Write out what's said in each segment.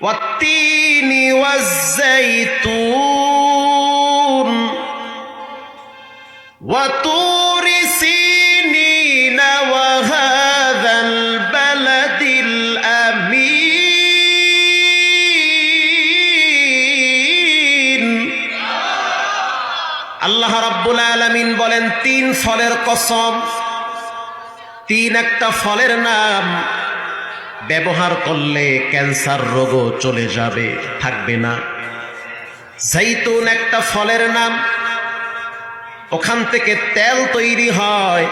والتين والزيتون وطور سينين وهذا البلد الأمين আল্লাহ রাব্বুল আলামিন বলেন তিন ফলের কসম। তিন একটা ফলের নাম, ব্যবহার করলে ক্যান্সার রোগও চলে যাবে, থাকবে না। জাইতুন একটা ফলের নাম, ওখান থেকে তেল তৈরি হয়।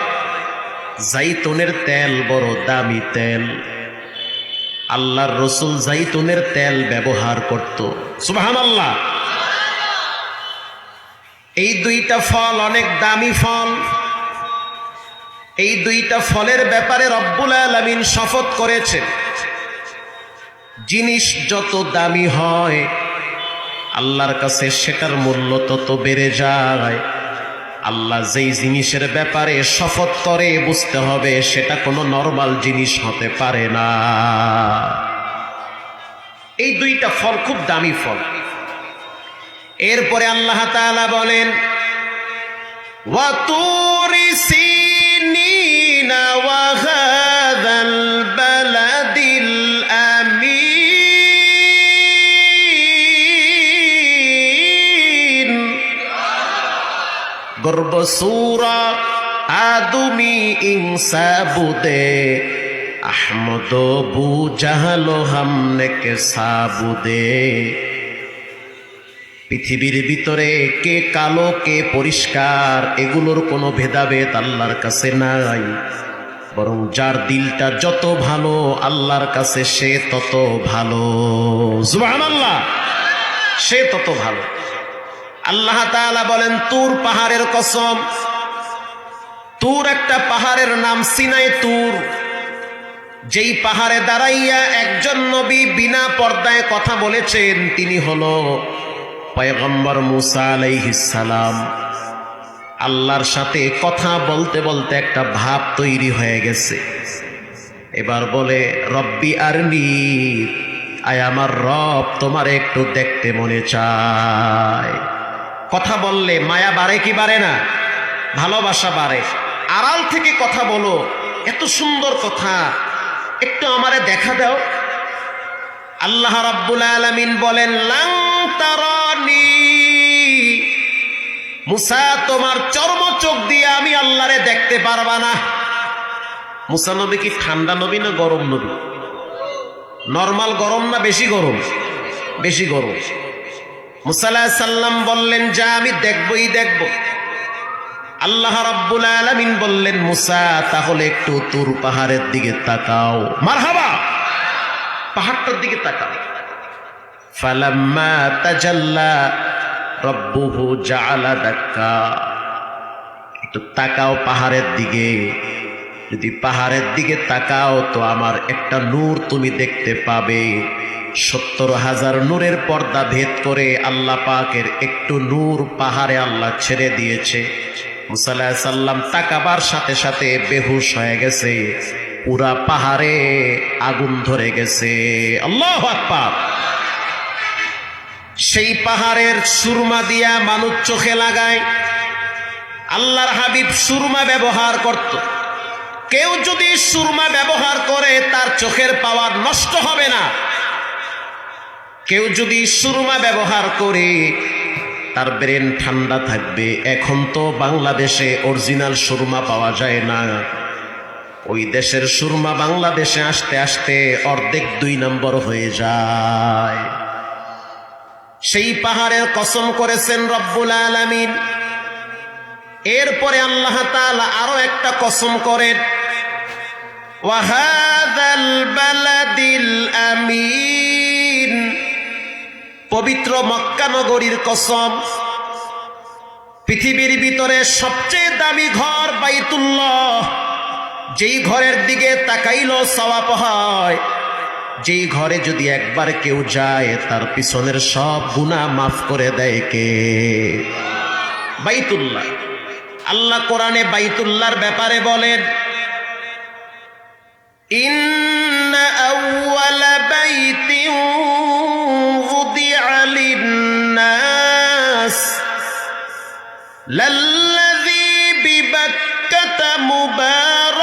জাইতুনের তেল বড় দামি তেল। আল্লাহর রসুল জাইতুনের তেল ব্যবহার করত। সুবহানাল্লাহ। এই দুইটা ফল অনেক দামি ফল। এই দুইটা ফলের ব্যাপারে রব্বুল আলামিন শপথ করেছেন, জিনিস যত দামি হয় আল্লাহর কাছে সেটার মূল্য তত বেড়ে যায়। আল্লাহ যেই জিনিসের ব্যাপারে শপথ করে বুঝতে হবে সেটা কোনো নরমাল জিনিস হতে পারে না। এই দুইটা ফল খুব দামি ফল। এরপরে আল্লাহ তাআলা বলেন ওয়া তুরি সিনিনা ওয়া হাযাল বালাদিল আমিন। গর্ব সূরা আদমি ইনসা বুদে আহমদ বু জাহালো হামনে কে সাবুদে। পৃথিবীর ভিতরে কে কালো কে পরিষ্কার এগুলোর কোনো ভেদাভেদ আল্লাহর কাছে নাই, বরং যার দিলটা যত ভালো আল্লাহর কাছে সে তত ভালো। সুবহানাল্লাহ, সে তত ভালো। আল্লাহ তাআলা বলেন তুর পাহাড়ের কসম। তুর একটা পাহাড়ের নাম, সিনাই তুর। যেই পাহাড়ে দাঁড়াইয়া একজন নবী বিনা পর্দায় কথা বলেছেন তিনি হলো পয়গম্বর মুসা আলাইহিস সালাম। আল্লাহর সাথে কথা বলতে বলতে একটা ভাব তৈরি হয়ে গেছে। এবার বলে রব্বি আরনি, আয় আমার রব তোমার একটু দেখতে মনে চায়। কথা বললে মায়া বাড়ে কি বাড়ে না? ভালোবাসা বাড়ে। আড়াল থেকে কথা বলো, এত সুন্দর কথা, একটু আমারে দেখা দাও। আল্লাহ রাব্বুল আলামিন বলেন লাং তারানি, মুসা তোমার চর্ম চোখ দিয়ে আমি আল্লাহরে দেখতে পারবা না। মুসা নবী কি ঠান্ডা নবী না গরম নবী? নরমাল গরম না বেশি গরম? বেশি গরম। মুসা আলাইহিস সালাম বললেন যা আমি দেখবই দেখব। আল্লাহ রাব্বুল আলামিন বললেন মুসা তাহলে একটু তুর পাহাড়ের দিকে তাকাও। মারহাবা, পাহাড়টার দিকে তাকাও। ফালাম্মা তাজাল্লা রব্বুহু জাআলা দাক্কা, একটু তাকাও পাহাড়ের দিকে। যদি পাহাড়ের দিকে তাকাও তো আমার একটা নূর তুমি দেখতে পাবে। ৭০,০০০ নূরের পর্দা ভেদ করে আল্লাহ পাকের একটু নূর পাহাড়ে আল্লাহ ছেড়ে দিয়েছে। মুসা আলাইহিস সালাম তাকাবার সাথে সাথে বেহুশ হয়ে গেছে। পুরা পাহাড়ে আগুন ধরে গেছে। আল্লাহু আকবার। সেই পাহাড়ের সুরমা দিয়া মানুষ চোখে লাগায়। আল্লাহর হাবিব সুরমা ব্যবহার করত। কেউ যদি সুরমা ব্যবহার করে তার চোখের পাওয়ার নষ্ট হবে না। কেউ যদি সুরমা ব্যবহার করে তার ব্রেন ঠান্ডা থাকবে। এখন তো বাংলাদেশে অরিজিনাল সুরমা পাওয়া যায় না। ওই দেশের সুরমা বাংলাদেশে আসতে আসতে অর্ধেক ২ নম্বর হয়ে যায়। সেই পাহাড়ের কসম করেছেন রব্বুল আলামিন। এরপরে আল্লাহ তাআলা আরো একটা কসম করেন ওয়া হাযাল বালাদিল আমিন, পবিত্র মক্কা নগরীর কসম। পৃথিবীর ভিতরে সবচেয়ে দামি ঘর বাইতুল্লাহ। যেই ঘরের দিকে তাকাইলো সওয়াব হয়। যেই ঘরে যদি একবার কেউ যায় তার পিছনের সব গুনাহ মাফ করে দেয় কে? বাইতুল্লাহ। আল্লাহ কোরআনে বাইতুল্লাহর ব্যাপারে বলেন ইন্না আউওয়ালা বাইতিন লাল্লাযী বিবাক্কাতা মুবারাক